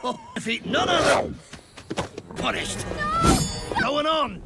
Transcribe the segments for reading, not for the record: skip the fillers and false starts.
Oh, defeat none of them! Punished! Going on!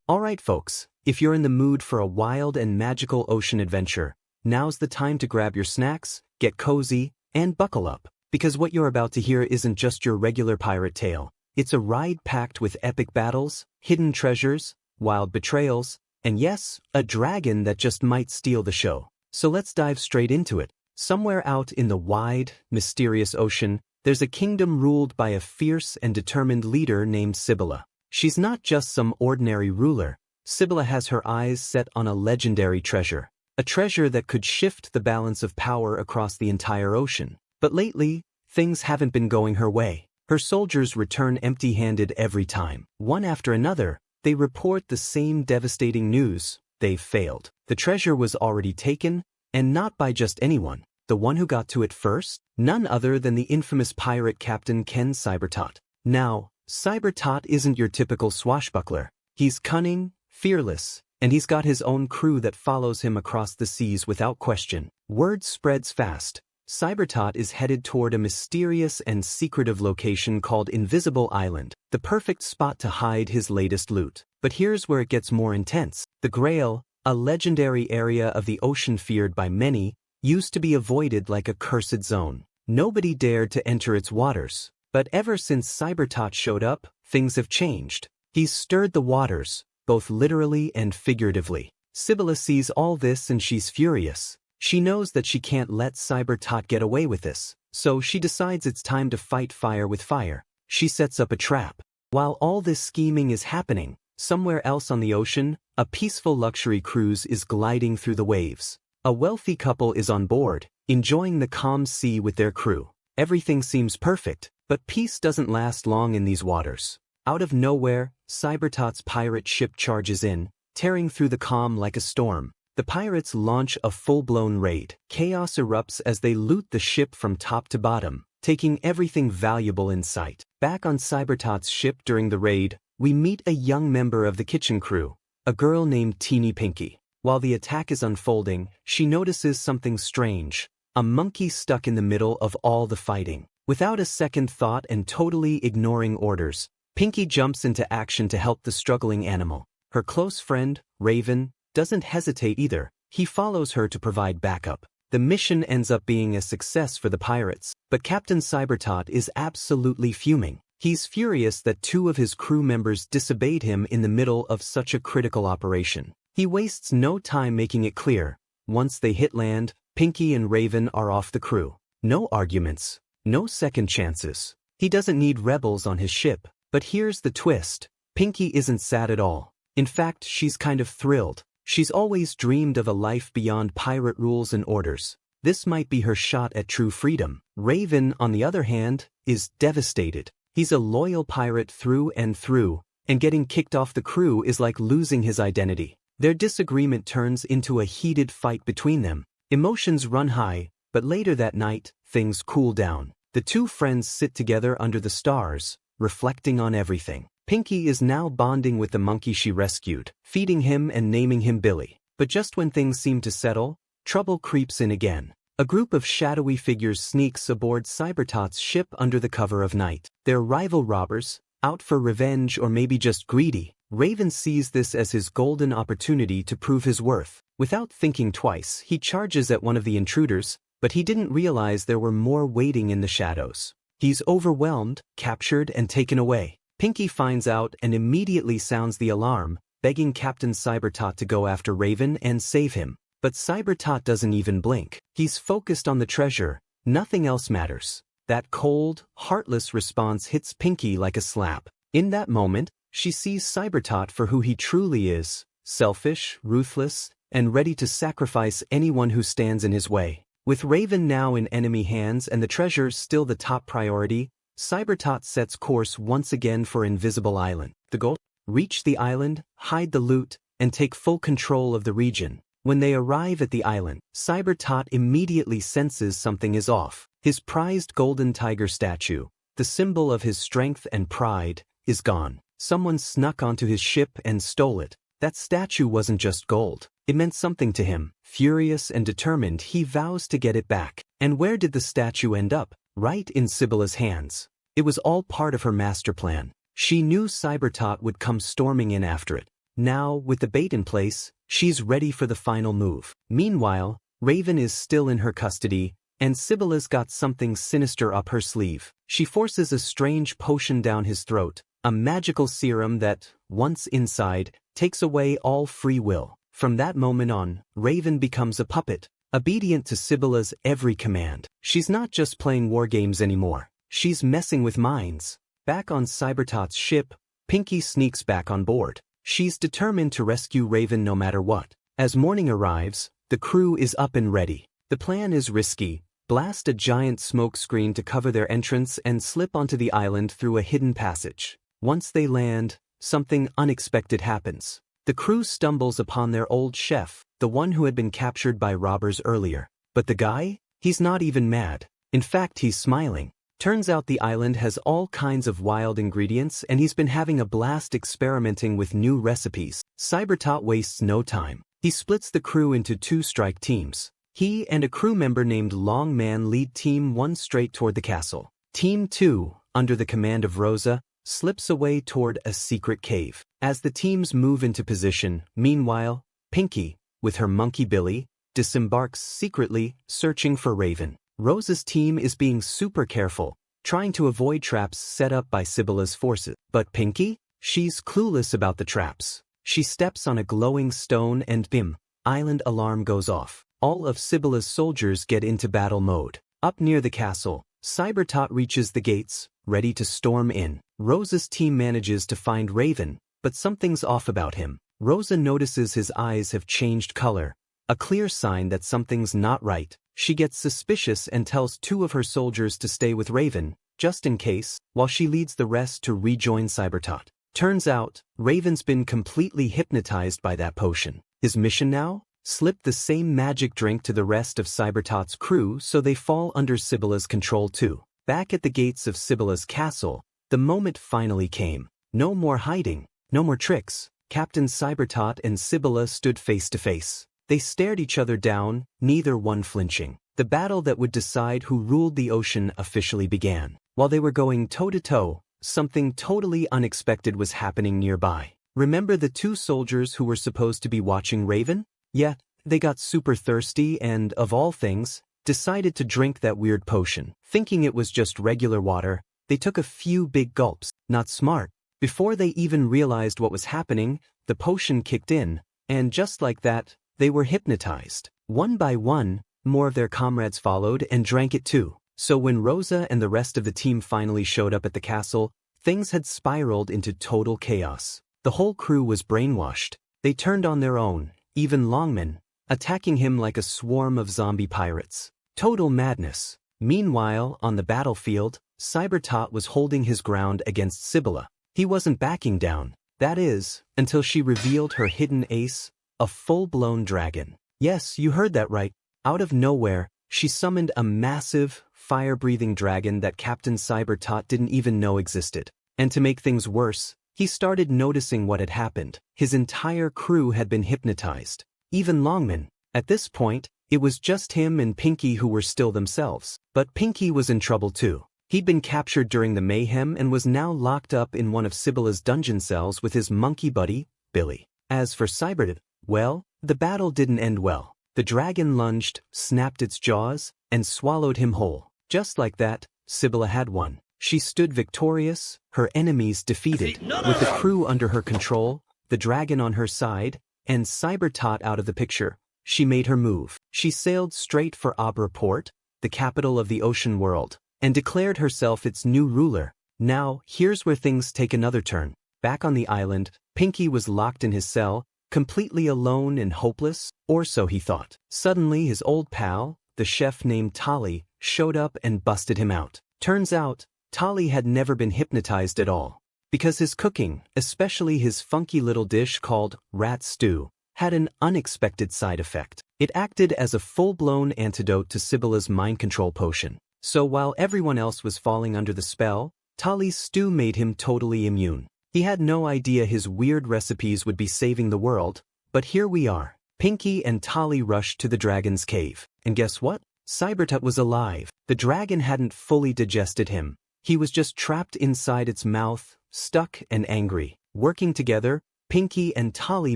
Alright folks, if you're in the mood for a wild and magical ocean adventure, now's the time to grab your snacks, get cozy, and buckle up. Because what you're about to hear isn't just your regular pirate tale. It's a ride packed with epic battles, hidden treasures, wild betrayals, and yes, a dragon that just might steal the show. So let's dive straight into it. Somewhere out in the wide, mysterious ocean, there's a kingdom ruled by a fierce and determined leader named Sibylla. She's not just some ordinary ruler. Sibylla has her eyes set on a legendary treasure. A treasure that could shift the balance of power across the entire ocean. But lately, things haven't been going her way. Her soldiers return empty-handed every time. One after another, they report the same devastating news: they've failed. The treasure was already taken, and not by just anyone. The one who got to it first? None other than the infamous pirate captain Ken Cybertot. Now, Cybertot isn't your typical swashbuckler. He's cunning, fearless, and he's got his own crew that follows him across the seas without question. Word spreads fast. Cybertot is headed toward a mysterious and secretive location called Invisible Island, the perfect spot to hide his latest loot. But here's where it gets more intense. The Grail, a legendary area of the ocean feared by many, used to be avoided like a cursed zone. Nobody dared to enter its waters. But ever since Cybertot showed up, things have changed. He's stirred the waters, both literally and figuratively. Sibylla sees all this and she's furious. She knows that she can't let Cybertot get away with this, so she decides it's time to fight fire with fire. She sets up a trap. While all this scheming is happening, somewhere else on the ocean, a peaceful luxury cruise is gliding through the waves. A wealthy couple is on board, enjoying the calm sea with their crew. Everything seems perfect, but peace doesn't last long in these waters. Out of nowhere, Cybertot's pirate ship charges in, tearing through the calm like a storm. The pirates launch a full-blown raid. Chaos erupts as they loot the ship from top to bottom, taking everything valuable in sight. Back on Cybertot's ship during the raid, we meet a young member of the kitchen crew, a girl named Teeny Pinky. While the attack is unfolding, she notices something strange: a monkey stuck in the middle of all the fighting. Without a second thought and totally ignoring orders, Pinky jumps into action to help the struggling animal. Her close friend, Raven, doesn't hesitate either. He follows her to provide backup. The mission ends up being a success for the pirates, but Captain Cybertot is absolutely fuming. He's furious that two of his crew members disobeyed him in the middle of such a critical operation. He wastes no time making it clear. Once they hit land, Pinky and Raven are off the crew. No arguments, no second chances. He doesn't need rebels on his ship. But here's the twist. Pinky isn't sad at all. In fact, she's kind of thrilled. She's always dreamed of a life beyond pirate rules and orders. This might be her shot at true freedom. Raven, on the other hand, is devastated. He's a loyal pirate through and through, and getting kicked off the crew is like losing his identity. Their disagreement turns into a heated fight between them. Emotions run high, but later that night, things cool down. The two friends sit together under the stars, reflecting on everything. Pinky is now bonding with the monkey she rescued, feeding him and naming him Billy. But just when things seem to settle, trouble creeps in again. A group of shadowy figures sneaks aboard Cybertot's ship under the cover of night. They're rival robbers, out for revenge or maybe just greedy. Raven sees this as his golden opportunity to prove his worth. Without thinking twice, he charges at one of the intruders, but he didn't realize there were more waiting in the shadows. He's overwhelmed, captured, and taken away. Pinky finds out and immediately sounds the alarm, begging Captain Cybertot to go after Raven and save him. But Cybertot doesn't even blink. He's focused on the treasure. Nothing else matters. That cold, heartless response hits Pinky like a slap. In that moment, she sees Cybertot for who he truly is: selfish, ruthless, and ready to sacrifice anyone who stands in his way. With Raven now in enemy hands and the treasure still the top priority, Cybertot sets course once again for Invisible Island. The goal? Reach the island, hide the loot, and take full control of the region. When they arrive at the island, Cybertot immediately senses something is off. His prized golden tiger statue, the symbol of his strength and pride, is gone. Someone snuck onto his ship and stole it. That statue wasn't just gold. It meant something to him. Furious and determined, he vows to get it back. And where did the statue end up? right in Sibylla's hands. It was all part of her master plan. She knew Cybertot would come storming in after it. Now, with the bait in place, she's ready for the final move. Meanwhile, Raven is still in her custody, and Sibylla's got something sinister up her sleeve. She forces a strange potion down his throat, a magical serum that, once inside, takes away all free will. From that moment on, Raven becomes a puppet, obedient to Sibylla's every command. She's not just playing war games anymore. She's messing with minds. Back on Cybertot's ship, Pinky sneaks back on board. She's determined to rescue Raven no matter what. As morning arrives, the crew is up and ready. The plan is risky. Blast a giant smoke screen to cover their entrance and slip onto the island through a hidden passage. Once they land, something unexpected happens. The crew stumbles upon their old chef, the one who had been captured by robbers earlier. But the guy? He's not even mad. In fact, he's smiling. Turns out the island has all kinds of wild ingredients and he's been having a blast experimenting with new recipes. Cybertot wastes no time. He splits the crew into 2 strike teams. He and a crew member named Longman lead Team 1 straight toward the castle. Team 2, under the command of Rosa, slips away toward a secret cave. As the teams move into position, meanwhile, Pinky, with her monkey Billy, disembarks secretly, searching for Raven. Rosa's team is being super careful, trying to avoid traps set up by Sibylla's forces. But Pinky? She's clueless about the traps. She steps on a glowing stone and bim, island alarm goes off. All of Sibylla's soldiers get into battle mode. Up near the castle, Cybertot reaches the gates, ready to storm in. Rosa's team manages to find Raven, but something's off about him. Rosa notices his eyes have changed color, a clear sign that something's not right. She gets suspicious and tells 2 of her soldiers to stay with Raven, just in case, while she leads the rest to rejoin Cybertot. Turns out, Raven's been completely hypnotized by that potion. His mission now? Slip the same magic drink to the rest of Cybertot's crew so they fall under Sibylla's control too. Back at the gates of Sibylla's castle, the moment finally came. No more hiding, no more tricks. Captain Cybertot and Sibylla stood face to face. They stared each other down, neither one flinching. The battle that would decide who ruled the ocean officially began. While they were going toe-to-toe, something totally unexpected was happening nearby. Remember the 2 soldiers who were supposed to be watching Raven? Yeah, they got super thirsty and, of all things, decided to drink that weird potion. Thinking it was just regular water, they took a few big gulps. Not smart. Before they even realized what was happening, the potion kicked in, and just like that, they were hypnotized. One by one, more of their comrades followed and drank it too. So when Rosa and the rest of the team finally showed up at the castle, things had spiraled into total chaos. The whole crew was brainwashed. They turned on their own, even Longman, attacking him like a swarm of zombie pirates. Total madness. Meanwhile, on the battlefield, Cybertot was holding his ground against Sibylla. He wasn't backing down. That is, until she revealed her hidden ace, a full-blown dragon. Yes, you heard that right. Out of nowhere, she summoned a massive, fire-breathing dragon that Captain Cybertot didn't even know existed. And to make things worse, he started noticing what had happened. His entire crew had been hypnotized. Even Longman. At this point, it was just him and Pinky who were still themselves. But Pinky was in trouble too. He'd been captured during the mayhem and was now locked up in one of Sibylla's dungeon cells with his monkey buddy, Billy. As for Cybertot, well, the battle didn't end well. The dragon lunged, snapped its jaws, and swallowed him whole. Just like that, Sibylla had won. She stood victorious, her enemies defeated, with the crew under her control, the dragon on her side, and Cybertot out of the picture. She made her move. She sailed straight for Abra Port, the capital of the ocean world, and declared herself its new ruler. Now, here's where things take another turn. Back on the island, Pinky was locked in his cell, completely alone and hopeless, or so he thought. Suddenly his old pal, the chef named Tali, showed up and busted him out. Turns out, Tali had never been hypnotized at all. Because his cooking, especially his funky little dish called rat stew, had an unexpected side effect. It acted as a full-blown antidote to Sibylla's mind control potion. So while everyone else was falling under the spell, Tali's stew made him totally immune. He had no idea his weird recipes would be saving the world, but here we are. Pinky and Tali rushed to the dragon's cave. And guess what? Cybertut was alive. The dragon hadn't fully digested him. He was just trapped inside its mouth, stuck and angry. Working together, Pinky and Tolly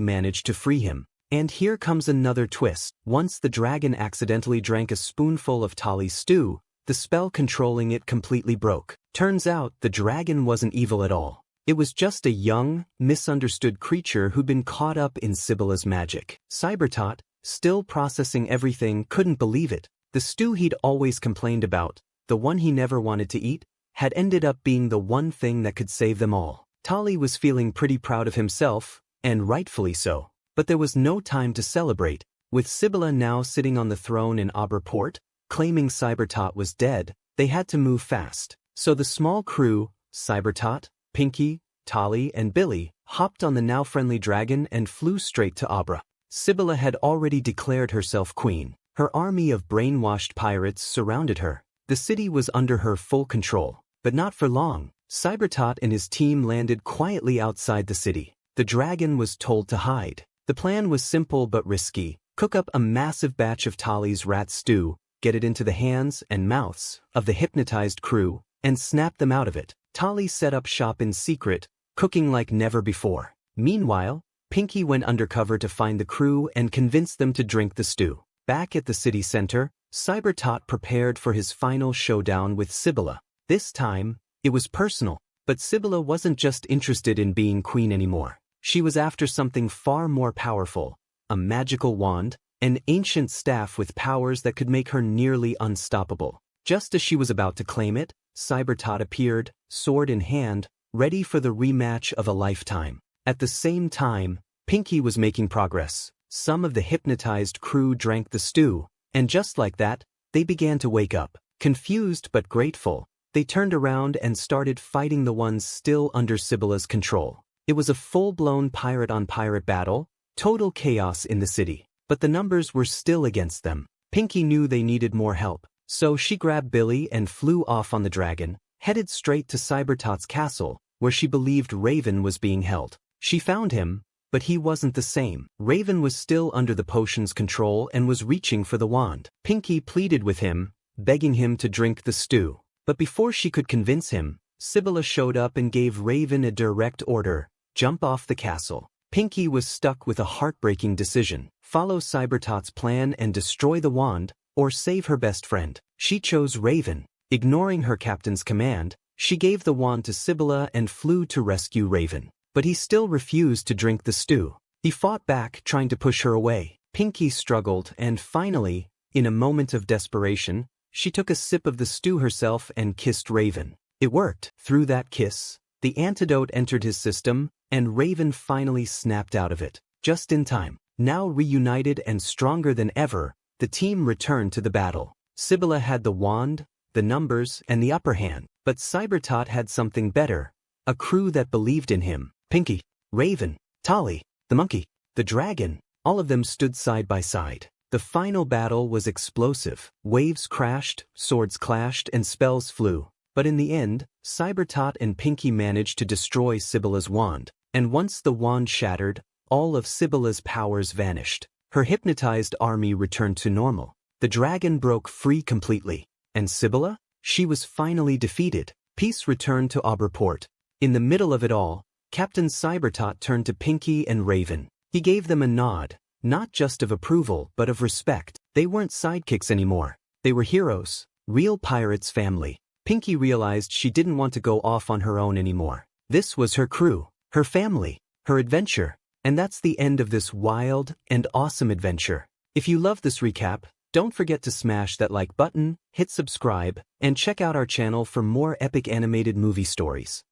managed to free him. And here comes another twist. Once the dragon accidentally drank a spoonful of Tolly's stew, the spell controlling it completely broke. Turns out, the dragon wasn't evil at all. It was just a young, misunderstood creature who'd been caught up in Sibylla's magic. Cybertot, still processing everything, couldn't believe it. The stew he'd always complained about, the one he never wanted to eat, had ended up being the one thing that could save them all. Tolly was feeling pretty proud of himself, and rightfully so. But there was no time to celebrate. With Sibylla now sitting on the throne in Aberport, claiming Cybertot was dead, they had to move fast. So the small crew, Cybertot, Pinky, Tolly, and Billy, hopped on the now friendly dragon and flew straight to Abra. Sibylla had already declared herself queen. Her army of brainwashed pirates surrounded her. The city was under her full control. But not for long. Cybertot and his team landed quietly outside the city. The dragon was told to hide. The plan was simple but risky. Cook up a massive batch of Tolly's rat stew, get it into the hands and mouths of the hypnotized crew, and snap them out of it. Tolly set up shop in secret, cooking like never before. Meanwhile, Pinky went undercover to find the crew and convince them to drink the stew. Back at the city center, Cybertot prepared for his final showdown with Sibylla. This time, it was personal. But Sibylla wasn't just interested in being queen anymore. She was after something far more powerful, a magical wand, an ancient staff with powers that could make her nearly unstoppable. Just as she was about to claim it, Cybertot appeared, sword in hand, ready for the rematch of a lifetime. At the same time, Pinky was making progress. Some of the hypnotized crew drank the stew, and just like that, they began to wake up. Confused but grateful, they turned around and started fighting the ones still under Sibylla's control. It was a full-blown pirate-on-pirate battle, total chaos in the city. But the numbers were still against them. Pinky knew they needed more help, so she grabbed Billy and flew off on the dragon, headed straight to Cybertot's castle, where she believed Raven was being held. She found him, but he wasn't the same. Raven was still under the potion's control and was reaching for the wand. Pinky pleaded with him, begging him to drink the stew. But before she could convince him, Sibylla showed up and gave Raven a direct order: jump off the castle. Pinky was stuck with a heartbreaking decision: follow Cybertot's plan and destroy the wand, or save her best friend. She chose Raven. Ignoring her captain's command, she gave the wand to Sibylla and flew to rescue Raven. But he still refused to drink the stew. He fought back, trying to push her away. Pinky struggled, and finally, in a moment of desperation, she took a sip of the stew herself and kissed Raven. It worked. Through that kiss, the antidote entered his system, and Raven finally snapped out of it. Just in time. Now reunited and stronger than ever, the team returned to the battle. Sibylla had the wand, the numbers, and the upper hand. But Cybertot had something better: a crew that believed in him. Pinky, Raven, Tolly, the monkey, the dragon, all of them stood side by side. The final battle was explosive. Waves crashed, swords clashed, and spells flew. But in the end, Cybertot and Pinky managed to destroy Sibylla's wand. And once the wand shattered, all of Sibylla's powers vanished. Her hypnotized army returned to normal. The dragon broke free completely. And Sibylla? She was finally defeated. Peace returned to Aberport. In the middle of it all, Captain Cybertot turned to Pinky and Raven. He gave them a nod, not just of approval but of respect. They weren't sidekicks anymore. They were heroes, real pirates' family. Pinky realized she didn't want to go off on her own anymore. This was her crew, her family, her adventure. And that's the end of this wild and awesome adventure. If you love this recap, don't forget to smash that like button, hit subscribe, and check out our channel for more epic animated movie stories.